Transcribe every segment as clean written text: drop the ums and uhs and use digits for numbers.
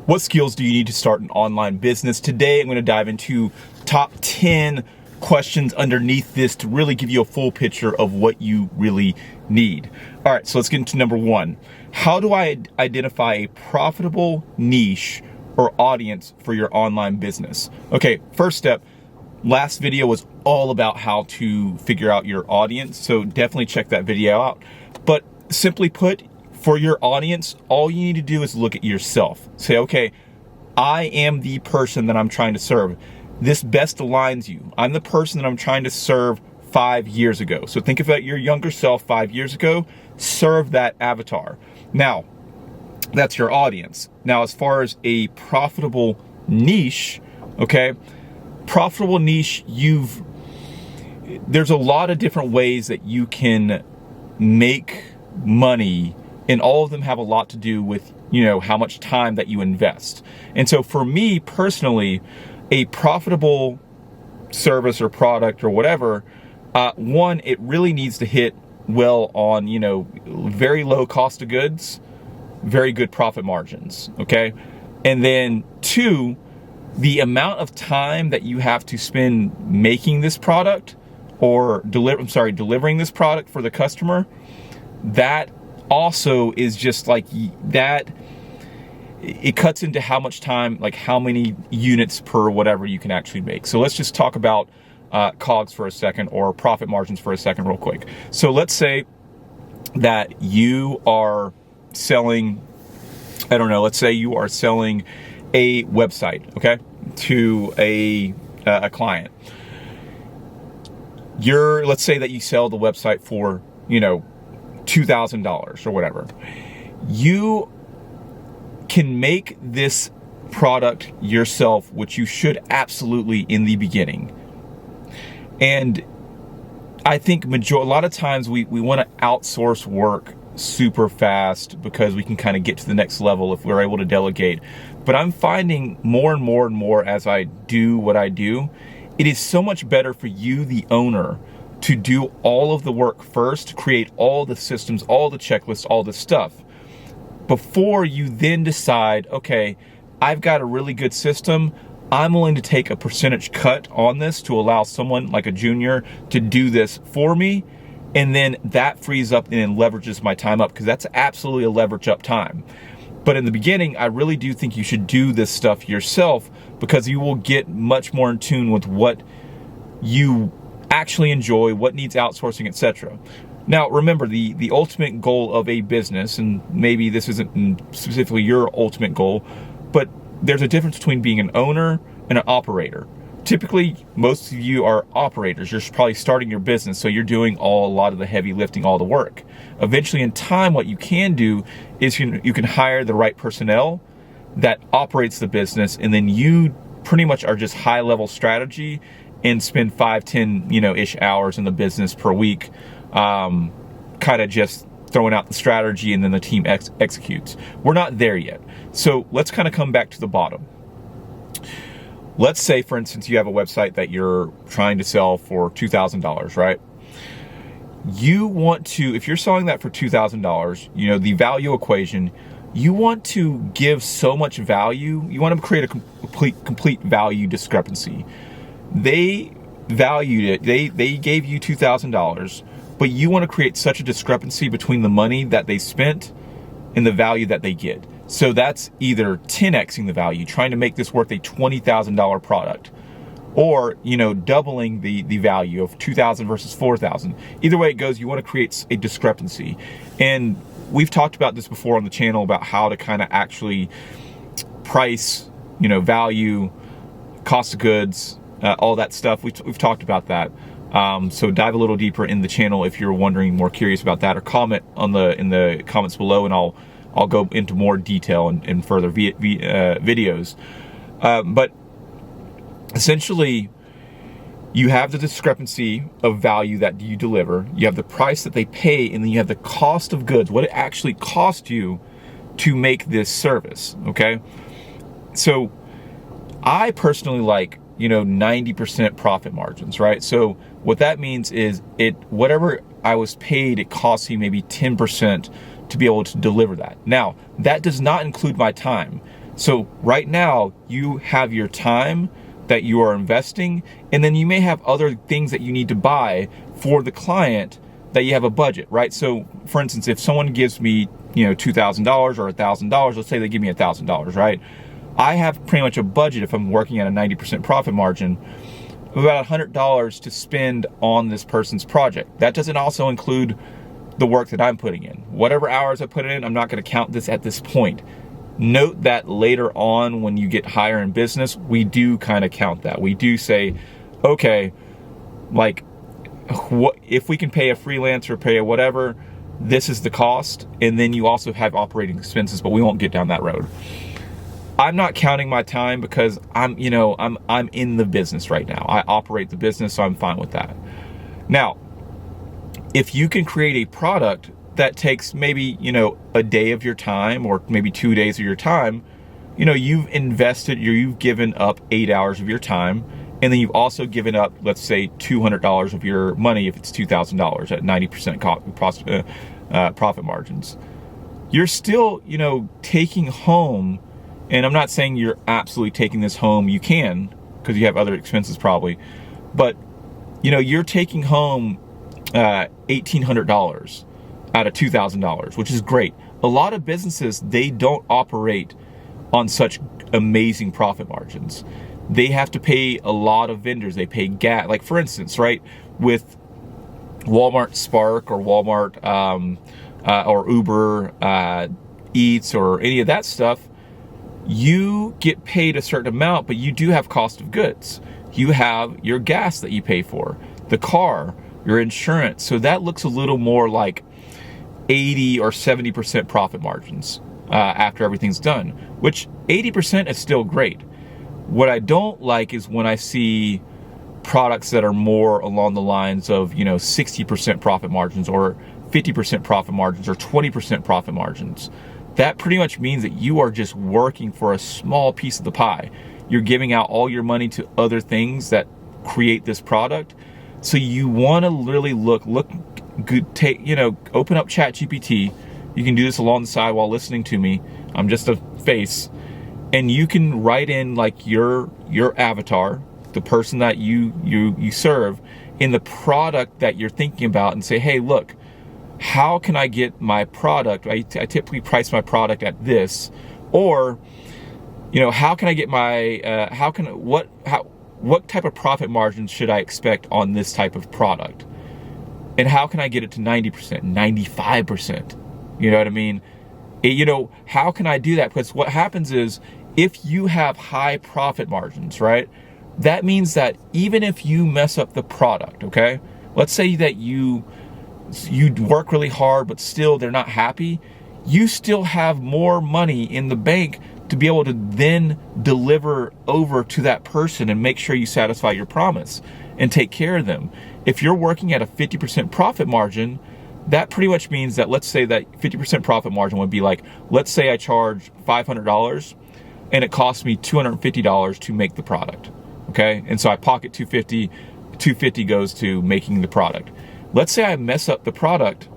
What skills do you need to start an online business? Today, I'm going to dive into top 10 questions underneath this to really give you a full picture of what you really need. All right, so let's get into number one. How do I identify a profitable niche or audience for your online business? Okay, first step, last video was all about how to figure out your audience, so definitely check that video out. But simply put, for your audience, all you need to do is look at yourself. Say, okay, I am the person that I'm trying to serve. This best aligns you. I'm the person that I'm trying to serve 5 years ago. So think about your younger self 5 years ago, serve that avatar. Now, that's your audience. Now, as far as a profitable niche, okay, profitable niche, there's a lot of different ways that you can make money, and all of them have a lot to do with, how much time that you invest. And so for me personally, a profitable service or product or whatever, one, it really needs to hit well on, very low cost of goods, very good profit margins, okay? And then two, the amount of time that you have to spend making this product or delivering this product for the customer, that also is just like that. It cuts into how much time, like how many units per whatever you can actually make. So let's just talk about COGS for a second, or profit margins for a second real quick. So let's say that you are selling, let's say you are selling a website, okay, to a client. Let's say that you sell the website for, $2,000 or whatever. You can make this product yourself, which you should absolutely in the beginning. And I think a lot of times we want to outsource work super fast because we can kind of get to the next level if we're able to delegate. But I'm finding more and more and more as I do what I do, it is so much better for you, the owner, to do all of the work first, create all the systems, all the checklists, all the stuff, before you then decide, okay, I've got a really good system. I'm willing to take a percentage cut on this to allow someone like a junior to do this for me. And then that frees up and leverages my time up, because that's absolutely a leverage up time. But in the beginning, I really do think you should do this stuff yourself, because you will get much more in tune with what you actually enjoy, what needs outsourcing, etc. Now, remember, the ultimate goal of a business, and maybe this isn't specifically your ultimate goal, but there's a difference between being an owner and an operator. Typically, most of you are operators. You're probably starting your business, so you're doing a lot of the heavy lifting, all the work. Eventually, in time, what you can do is you can hire the right personnel that operates the business, and then you pretty much are just high-level strategy and spend 5, 10, ish hours in the business per week, kind of just throwing out the strategy, and then the team executes. We're not there yet. So let's kind of come back to the bottom. Let's say, for instance, you have a website that you're trying to sell for $2,000, right? You want to, if you're selling that for $2,000, the value equation, you want to give so much value. You want to create a complete value discrepancy. They valued it. They gave you $2,000, but you want to create such a discrepancy between the money that they spent and the value that they get. So that's either 10xing the value, trying to make this worth a $20,000 product, or, doubling the value of $2,000 versus $4,000. Either way it goes, you want to create a discrepancy. And we've talked about this before on the channel about how to kind of actually price, value, cost of goods, all that stuff. We've talked about that. So dive a little deeper in the channel if you're wondering, more curious about that, or comment in the comments below, and I'll go into more detail in further videos. But essentially, you have the discrepancy of value that you deliver, you have the price that they pay, and then you have the cost of goods, what it actually cost you to make this service, okay? So I personally like, 90% profit margins, right? So what that means is whatever I was paid, it costs you maybe 10% to be able to deliver that. Now, that does not include my time. So right now you have your time that you are investing, and then you may have other things that you need to buy for the client that you have a budget, right? So for instance, if someone gives me, $2,000 or $1,000, let's say they give me $1,000, right? I have pretty much a budget, if I'm working at a 90% profit margin, of about $100 to spend on this person's project. That doesn't also include the work that I'm putting in. Whatever hours I put in, I'm not gonna count this at this point. Note that later on when you get higher in business, we do kind of count that. We do say, okay, like, what if we can pay a freelancer, pay a whatever, this is the cost, and then you also have operating expenses, but we won't get down that road. I'm not counting my time because I'm in the business right now. I operate the business, so I'm fine with that. Now, if you can create a product that takes maybe, a day of your time or maybe 2 days of your time, you've invested, you've given up 8 hours of your time, and then you've also given up, let's say, $200 of your money if it's $2,000 at 90% profit margins. You're still, taking home, and I'm not saying you're absolutely taking this home, you can, because you have other expenses probably, but, you're taking home $1,800 out of $2,000, which is great. A lot of businesses, they don't operate on such amazing profit margins. They have to pay a lot of vendors. They pay gas. Like for instance, right, with Walmart Spark or Walmart or Uber Eats or any of that stuff, you get paid a certain amount, but you do have cost of goods. You have your gas that you pay for, the car, your insurance. So that looks a little more like 80 or 70% profit margins after everything's done, which 80% is still great. What I don't like is when I see products that are more along the lines of, 60% profit margins or 50% profit margins or 20% profit margins. That pretty much means that you are just working for a small piece of the pie. You're giving out all your money to other things that create this product. So you want to really look good, open up ChatGPT. You can do this along the side while listening to me. I'm just a face. And you can write in like your avatar, the person that you serve, in the product that you're thinking about, and say, hey, look, how can I get my product? I typically price my product at this, or how can I get my what type of profit margins should I expect on this type of product, and how can I get it to 90%, 95%? You know what I mean? How can I do that? Because what happens is, if you have high profit margins, right, that means that even if you mess up the product, okay, let's say that you work really hard, but still they're not happy, you still have more money in the bank to be able to then deliver over to that person and make sure you satisfy your promise and take care of them. If you're working at a 50% profit margin, that pretty much means that, let's say that 50% profit margin would be like, let's say I charge $500 and it costs me $250 to make the product, okay? And so I pocket $250 goes to making the product. Let's say I mess up the product.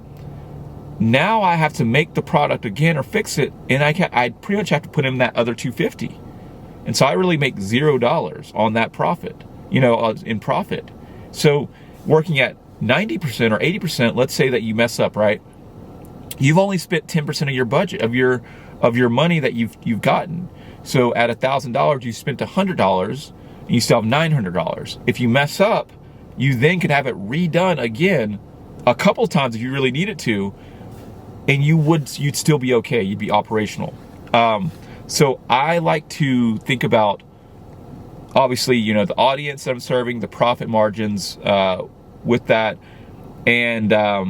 Now I have to make the product again or fix it, and I pretty much have to put in that other $250. And so I really make $0 on that profit, in profit. So working at 90% or 80%, let's say that you mess up, right? You've only spent 10% of your budget, of your money that you've gotten. So at $1,000, you spent $100, and you still have $900. If you mess up, you then could have it redone again a couple times if you really needed to, and you'd still be okay. You'd be operational. So I like to think about, obviously, the audience that I'm serving, the profit margins with that, and how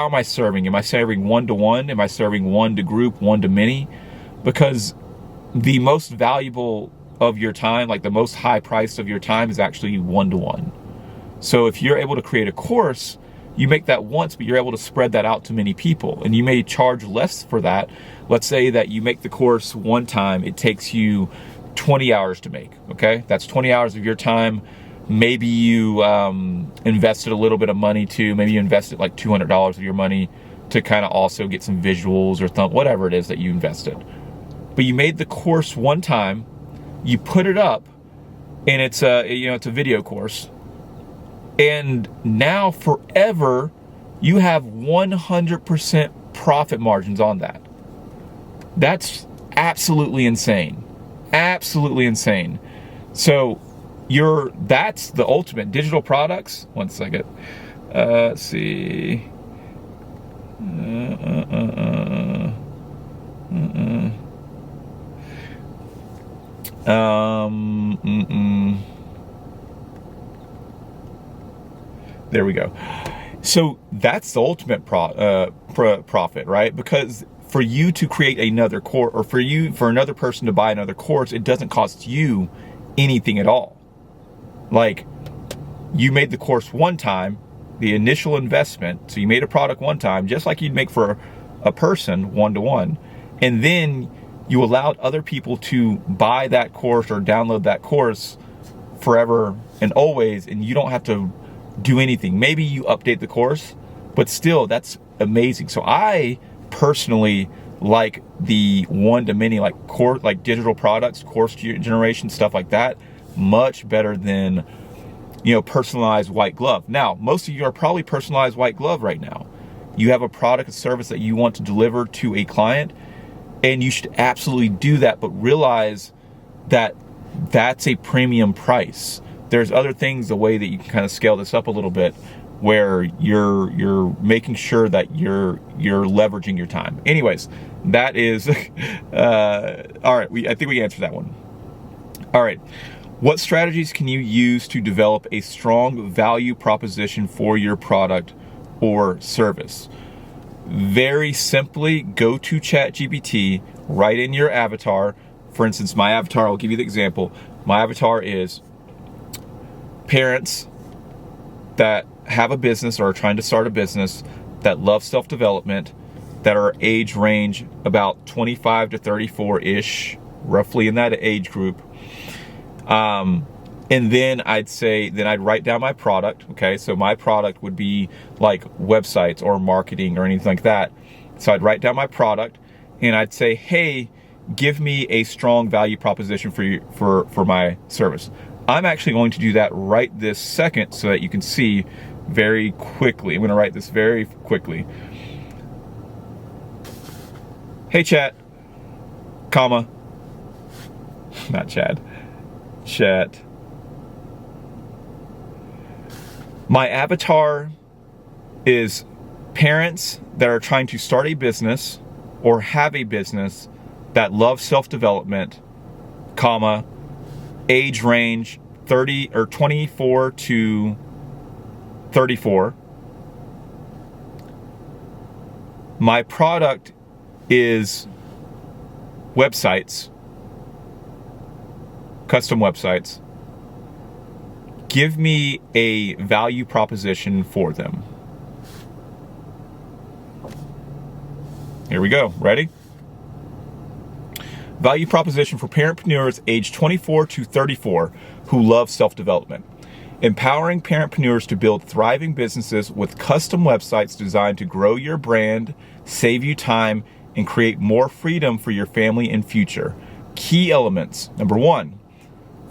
am I serving? Am I serving one-to-one? Am I serving one to group, one to many? Because the most valuable of your time, like the most high price of your time, is actually one-to-one. So if you're able to create a course, you make that once, but you're able to spread that out to many people, and you may charge less for that. Let's say that you make the course one time, it takes you 20 hours to make, okay? That's 20 hours of your time. Maybe you invested a little bit of money too. Maybe you invested like $200 of your money to kind of also get some visuals or whatever it is that you invested. But you made the course one time, you put it up, and it's a video course. And now forever, you have 100% profit margins on that. That's absolutely insane. Absolutely insane. So that's the ultimate digital products. One second. Let's see. There we go. So that's the ultimate profit, right? Because for you to create another course, or for another person to buy another course, it doesn't cost you anything at all. Like, you made the course one time, the initial investment, so you made a product one time, just like you'd make for a person one-to-one, and then you allowed other people to buy that course or download that course forever and always, and you don't have to do anything. Maybe you update the course, but still, that's amazing. So I personally like the one-to-many, like digital products, course generation, stuff like that, much better than, personalized white glove. Now, most of you are probably personalized white glove right now. You have a product or service that you want to deliver to a client, and you should absolutely do that, but realize that that's a premium price. There's other things, the way that you can kind of scale this up a little bit, where you're making sure that you're leveraging your time. Anyways, that is all right. I think we answered that one. All right. What strategies can you use to develop a strong value proposition for your product or service? Very simply, go to ChatGPT, write in your avatar. For instance, my avatar, I'll give you the example. My avatar is parents that have a business or are trying to start a business, that love self-development, that are age range about 25 to 34-ish, roughly in that age group. And then I'd write down my product. Okay, so my product would be like websites or marketing or anything like that. So I'd write down my product, and I'd say, hey, give me a strong value proposition for my service. I'm actually going to do that right this second so that you can see very quickly. I'm going to write this very quickly. Hey, chat, comma, not Chad, chat. My avatar is parents that are trying to start a business or have a business that love self-development, comma, age range 30 or 24 to 34. My product is websites, custom websites. Give me a value proposition for them. Here we go. Ready? Value proposition for parentpreneurs aged 24 to 34 who love self-development. Empowering parentpreneurs to build thriving businesses with custom websites designed to grow your brand, save you time, and create more freedom for your family and future. Key elements. Number one,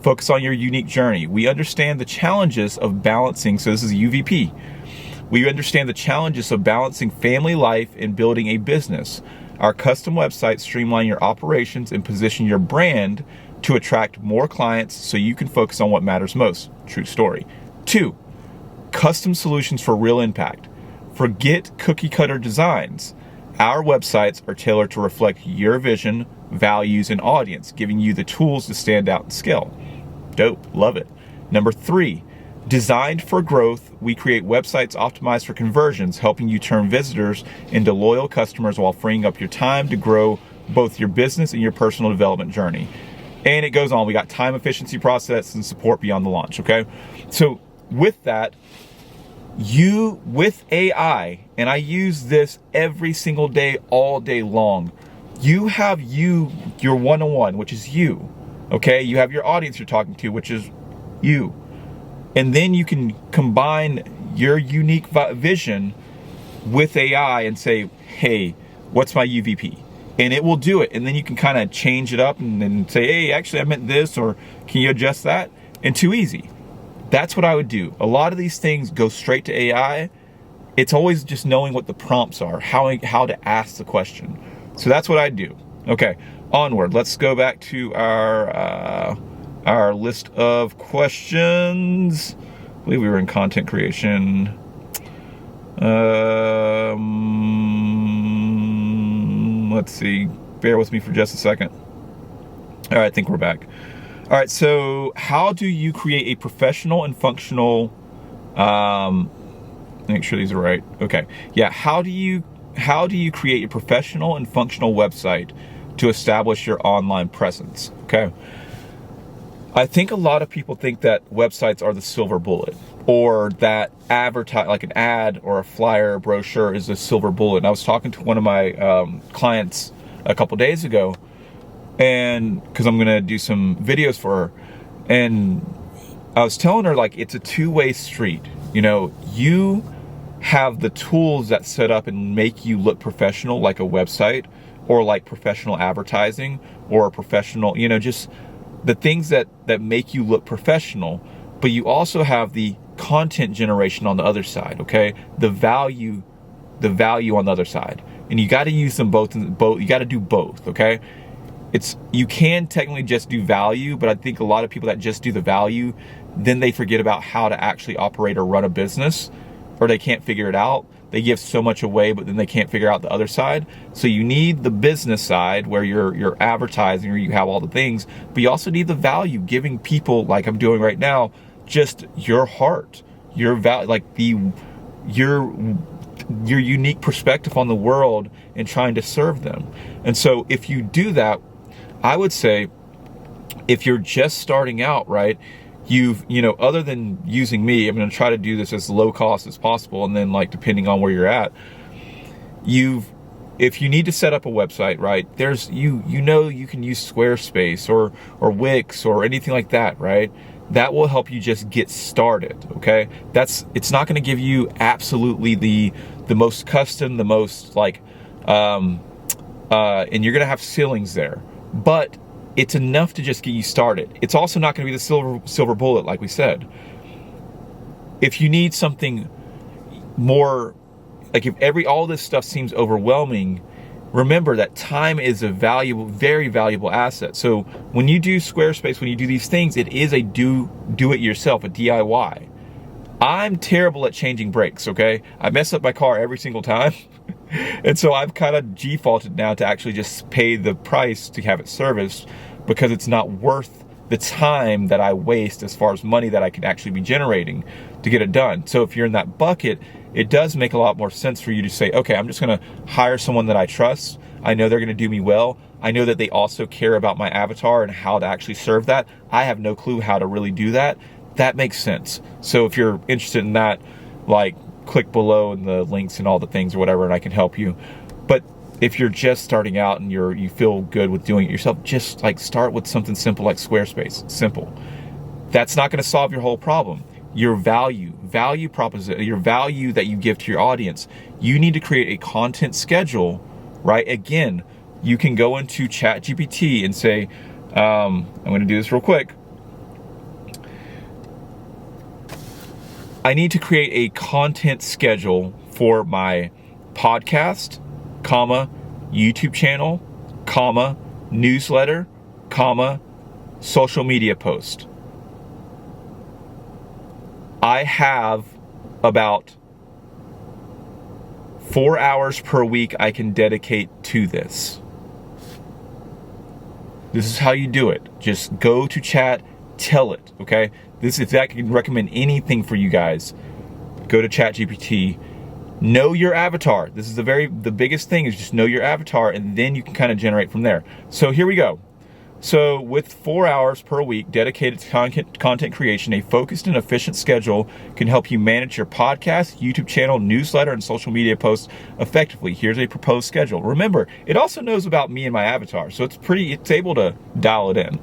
focus on your unique journey. We understand the challenges of balancing, so this is UVP. We understand the challenges of balancing family life and building a business. Our custom websites streamline your operations and position your brand to attract more clients so you can focus on what matters most. True story. 2, custom solutions for real impact. Forget cookie cutter designs. Our websites are tailored to reflect your vision, values, and audience, giving you the tools to stand out and scale. Dope, love it. Number 3, designed for growth, we create websites optimized for conversions, helping you turn visitors into loyal customers while freeing up your time to grow both your business and your personal development journey. And it goes on. We got time efficiency process and support beyond the launch, okay? So with that, you, with AI, and I use this every single day, all day long, you have your one-on-one, which is you, okay? You have your audience you're talking to, which is you. And then you can combine your unique vision with AI and say, hey, what's my UVP? And it will do it. And then you can kind of change it up and then say, hey, actually I meant this, or can you adjust that? And too easy. That's what I would do. A lot of these things go straight to AI. It's always just knowing what the prompts are, how to ask the question. So that's what I do. Okay, onward. Let's go back to our list of questions. I believe we were in content creation. Let's see. Bear with me for just a second. All right, I think we're back. All right, so how do you create a professional and functional, make sure these are right. Okay, yeah, how do you create a professional and functional website to establish your online presence? Okay, I think a lot of people think that websites are the silver bullet, or that like an ad or a flyer or brochure is a silver bullet. And I was talking to one of my clients a couple days ago, and because I'm gonna do some videos for her, and I was telling her, like, it's a two-way street. You know, you have the tools that set up and make you look professional, like a website, or like professional advertising, or a professional, you know, just the things that make you look professional. But you also have the content generation on the other side, okay? The value on the other side. And you got to use them both. You got to do both, okay? You can technically just do value, but I think a lot of people that just do the value, then they forget about how to actually operate or run a business, or they can't figure it out. They give so much away, but then they can't figure out the other side. So you need the business side where you're advertising, or you have all the things, but you also need the value, giving people, like I'm doing right now, just your heart, your value, like your unique perspective on the world, and trying to serve them. And so if you do that, I would say, if you're just starting out, right, other than using me, I'm going to try to do this as low cost as possible. And then, like, depending on where you're at, if you need to set up a website, right, there's, you can use Squarespace or Wix or anything like that, right? That will help you just get started, okay? It's not going to give you absolutely the most custom, the most, like, and you're going to have ceilings there, but it's enough to just get you started. It's also not going to be the silver bullet, like we said. If you need something more, like, if all this stuff seems overwhelming, remember that time is a very valuable asset. So when you do Squarespace, when you do these things, it is a do it yourself, a DIY. I'm terrible at changing brakes, okay? I mess up my car every single time. And so I've kind of defaulted now to actually just pay the price to have it serviced, because it's not worth the time that I waste as far as money that I could actually be generating to get it done. So if you're in that bucket, it does make a lot more sense for you to say, okay, I'm just gonna hire someone that I trust. I know they're gonna do me well. I know that they also care about my avatar and how to actually serve that. I have no clue how to really do that. That makes sense. So if you're interested in that, like, click below in the links and all the things or whatever, and I can help you. But if you're just starting out and you feel good with doing it yourself, just, like, start with something simple like Squarespace. Simple. That's not going to solve your whole problem. Your value proposition, your value that you give to your audience, you need to create a content schedule, right? Again, you can go into ChatGPT and say, I'm going to do this real quick. I need to create a content schedule for my podcast, YouTube channel, newsletter, social media post. I have about 4 hours per week I can dedicate to this. This is how you do it. Just go to chat, tell it, okay? If that can recommend anything for you guys, go to ChatGPT. Know your avatar. This is the biggest thing, is just know your avatar, and then you can kind of generate from there. So here we go. So with 4 hours per week dedicated to content creation, a focused and efficient schedule can help you manage your podcast, YouTube channel, newsletter, and social media posts effectively. Here's a proposed schedule. Remember, it also knows about me and my avatar, so it's able to dial it in.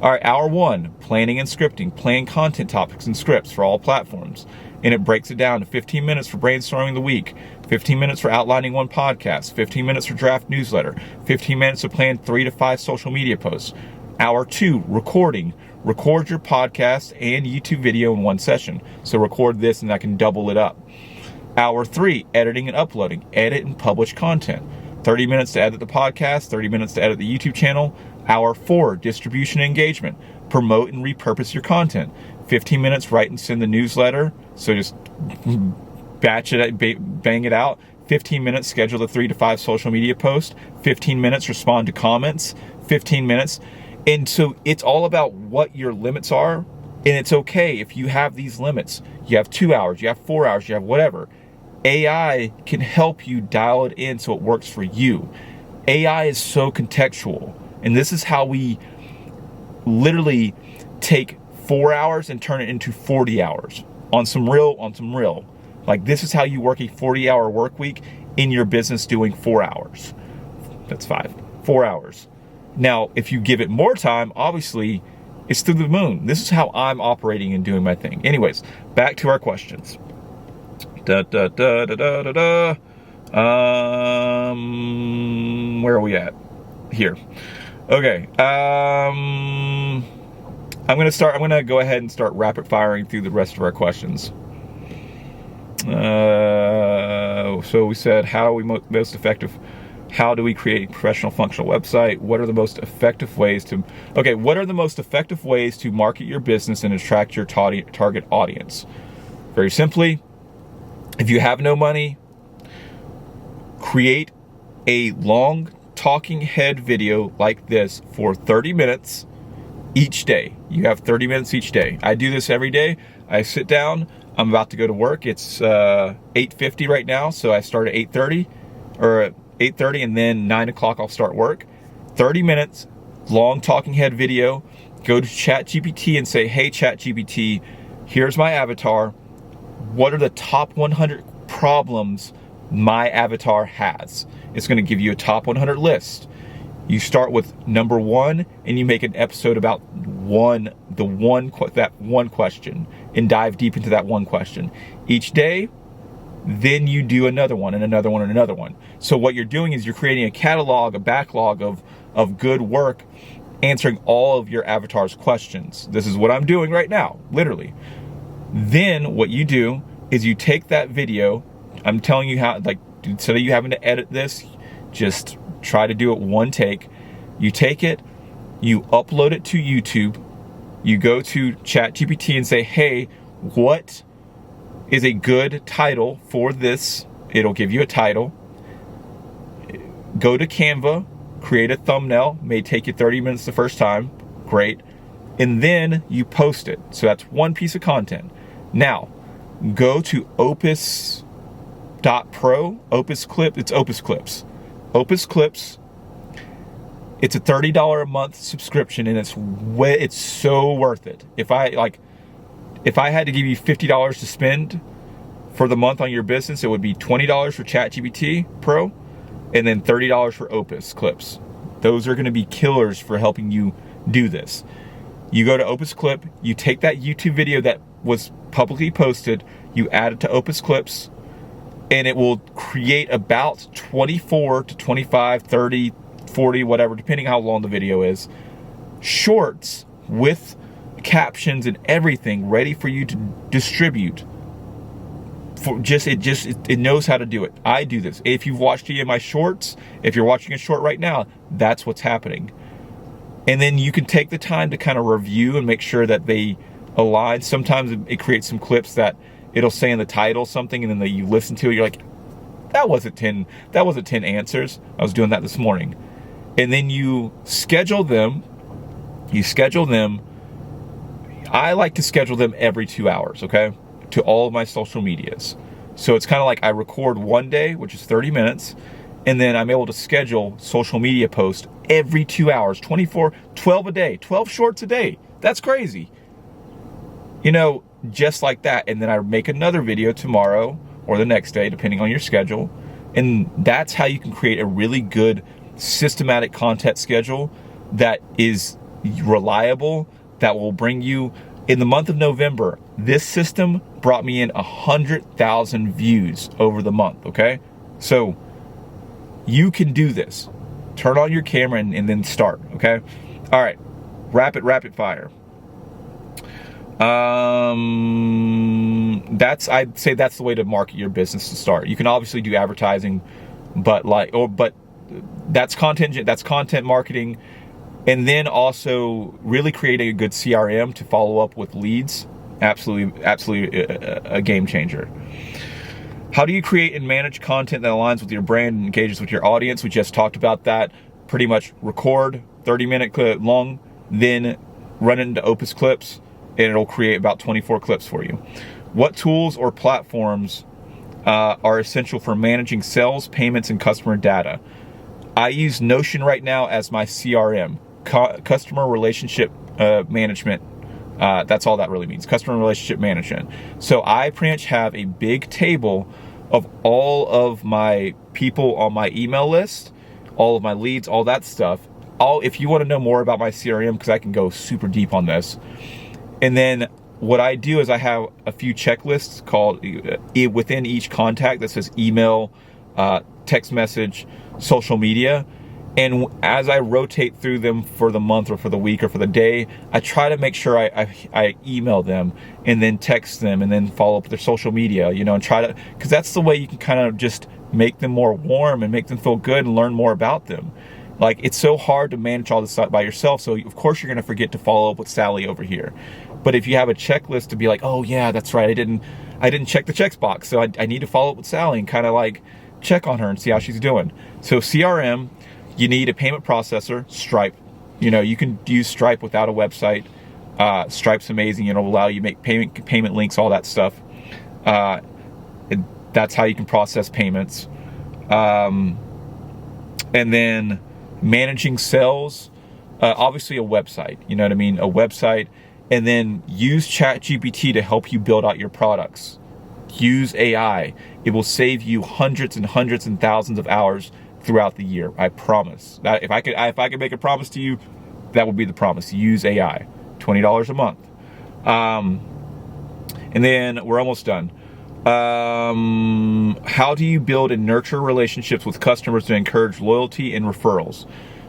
All right, hour 1, planning and scripting, plan content topics and scripts for all platforms. And it breaks it down to 15 minutes for brainstorming the week, 15 minutes for outlining one podcast, 15 minutes for draft newsletter, 15 minutes to plan 3 to 5 social media posts. Hour 2, recording. Record your podcast and YouTube video in one session. So record this and I can double it up. Hour 3, editing and uploading. Edit and publish content. 30 minutes to edit the podcast, 30 minutes to edit the YouTube channel. Hour 4, distribution and engagement. Promote and repurpose your content. 15 minutes, write and send the newsletter. So just batch it, bang it out. 15 minutes, schedule the 3 to 5 social media posts. 15 minutes, respond to comments. 15 minutes. And so it's all about what your limits are. And it's okay if you have these limits. You have 2 hours, you have 4 hours, you have whatever. AI can help you dial it in so it works for you. AI is so contextual. And this is how we literally take 4 hours and turn it into 40 hours on some real. Like, this is how you work a 40-hour work week in your business doing 4 hours. That's 4 hours. Now, if you give it more time, obviously, it's through the moon. This is how I'm operating and doing my thing. Anyways, back to our questions. Where are we at? Here. Okay. I'm gonna go ahead and start rapid firing through the rest of our questions. So we said, how are we most effective? How do we create a professional functional website? What are the most effective ways to market your business and attract your target audience? Very simply, if you have no money, create a long talking head video like this for 30 minutes each day. You have 30 minutes each day. I do this every day. I sit down. I'm about to go to work. It's 8:50 right now, so I start at 8:30 and then 9 o'clock I'll start work. 30 minutes, long talking head video. Go to ChatGPT and say, hey ChatGPT, here's my avatar. What are the top 100 problems my avatar has? It's going to give you a top 100 list. You start with number 1 and you make an episode about that one question and dive deep into that one question. Each day, then you do another one and another one and another one. So what you're doing is you're creating a catalog, a backlog of good work, answering all of your avatar's questions. This is what I'm doing right now, literally. Then what you do is you take that video. I'm telling you how, like, instead of you having to edit this, just try to do it one take. You take it, you upload it to YouTube, you go to ChatGPT and say, hey, what is a good title for this? It'll give you a title. Go to Canva, create a thumbnail, may take you 30 minutes the first time, great. And then you post it. So that's one piece of content. Now, go to Opus.pro, Opus Clip, it's Opus Clips. Opus Clips, it's a $30 a month subscription and it's so worth it. If I had to give you $50 to spend for the month on your business, it would be $20 for ChatGPT Pro and then $30 for Opus Clips. Those are going to be killers for helping you do this. You go to Opus Clip, you take that YouTube video that was publicly posted, you add it to Opus Clips, and it will create about 24 to 25, 30, 40, whatever, depending how long the video is, shorts with captions and everything ready for you to distribute. It knows how to do it. I do this. If you've watched any of my shorts, if you're watching a short right now, that's what's happening. And then you can take the time to kind of review and make sure that they align. Sometimes it creates some clips that it'll say in the title something, and then you listen to it, you're like, that wasn't 10 answers. I was doing that this morning. And then you schedule them. I like to schedule them every 2 hours, okay? To all of my social medias. So it's kind of like I record one day, which is 30 minutes, and then I'm able to schedule social media posts every 2 hours, 12 a day, 12 shorts a day. That's crazy. Just like that. And then I make another video tomorrow or the next day, depending on your schedule. And that's how you can create a really good systematic content schedule that is reliable, that will bring you, in the month of November, this system brought me in 100,000 views over the month, okay? So you can do this. Turn on your camera and then start, okay? All right, rapid fire. I'd say that's the way to market your business to start. You can obviously do advertising, but that's content marketing. And then also really creating a good CRM to follow up with leads. Absolutely a game changer. How do you create and manage content that aligns with your brand and engages with your audience? We just talked about that. Pretty much record 30-minute clip long, then run it into Opus clips, and it'll create about 24 clips for you. What tools or platforms are essential for managing sales, payments, and customer data? I use Notion right now as my CRM. Customer relationship management. That's all that really means. Customer relationship management. So I pretty much have a big table of all of my people on my email list, all of my leads, all that stuff. If you want to know more about my CRM, because I can go super deep on this. And then what I do is I have a few checklists called within each contact that says email, text message, social media. And as I rotate through them for the month or for the week or for the day, I try to make sure I email them and then text them and then follow up with their social media, and try to, because that's the way you can kind of just make them more warm and make them feel good and learn more about them. Like, it's so hard to manage all this stuff by yourself. So of course you're going to forget to follow up with Sally over here. But if you have a checklist to be like, oh yeah, that's right, I didn't check the checks box, so I need to follow up with Sally and kind of like check on her and see how she's doing. So CRM. You need a payment processor, Stripe. You can use Stripe without a website. Stripe's amazing. It'll allow you to make payment links, all that stuff. And that's how you can process payments. And then managing sales, obviously a website. You know what I mean? A website. And then use ChatGPT to help you build out your products. Use AI. It will save you hundreds and hundreds and thousands of hours throughout the year. I promise. That if I could make a promise to you, that would be the promise. Use AI. $20 a month. And then we're almost done. How do you build and nurture relationships with customers to encourage loyalty and referrals?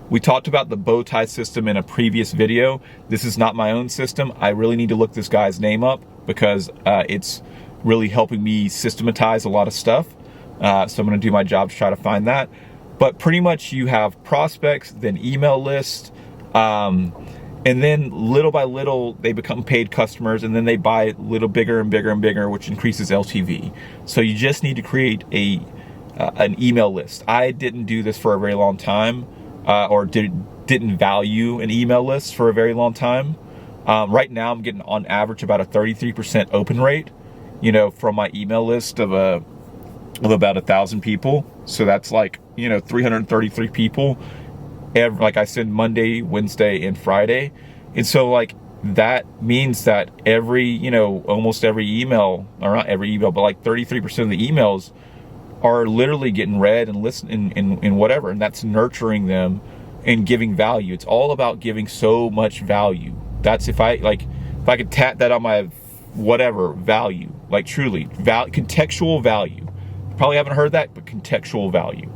We talked about the bow tie system in a previous video. This is not my own system. I really need to look this guy's name up because it's really helping me systematize a lot of stuff. So I'm going to do my job to try to find that. But pretty much you have prospects, then email list, and then little by little they become paid customers, and then they buy a little bigger and bigger and bigger, which increases LTV. So you just need to create an email list. I didn't do this for a very long time, or didn't value an email list for a very long time. Right now I'm getting on average about a 33% open rate, from my email list of about 1,000 people. So that's like, 333 people. Like I send Monday, Wednesday, and Friday. And so like that means that almost every email, or not every email, but like 33% of the emails are literally getting read and listened and whatever. And that's nurturing them and giving value. It's all about giving so much value. That's if I could tap that on my whatever value, like truly contextual value. Probably haven't heard that, but contextual value.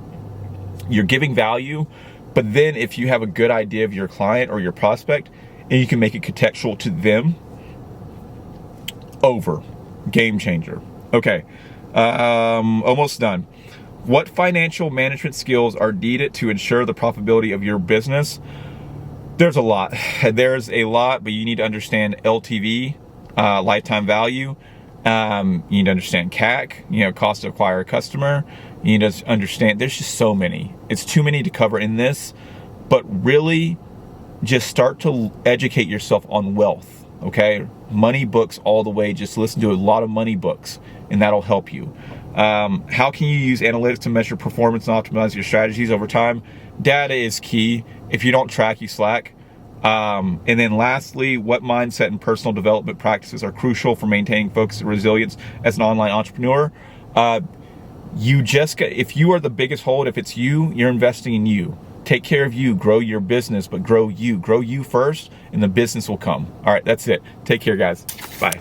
You're giving value, but then if you have a good idea of your client or your prospect, and you can make it contextual to them, game changer. Okay, almost done. What financial management skills are needed to ensure the profitability of your business? There's a lot, but you need to understand LTV, lifetime value. You need to understand CAC, cost to acquire a customer. You need to understand, there's just so many. It's too many to cover in this, but really just start to educate yourself on wealth, okay? Money books all the way. Just listen to a lot of money books and that'll help you. How can you use analytics to measure performance and optimize your strategies over time? Data is key. If you don't track, you slack. And then lastly, what mindset and personal development practices are crucial for maintaining focus and resilience as an online entrepreneur? If you are the biggest hold, if it's you, you're investing in you. Take care of you, grow your business, but grow you first, and the business will come. All right, that's it. Take care, guys. Bye.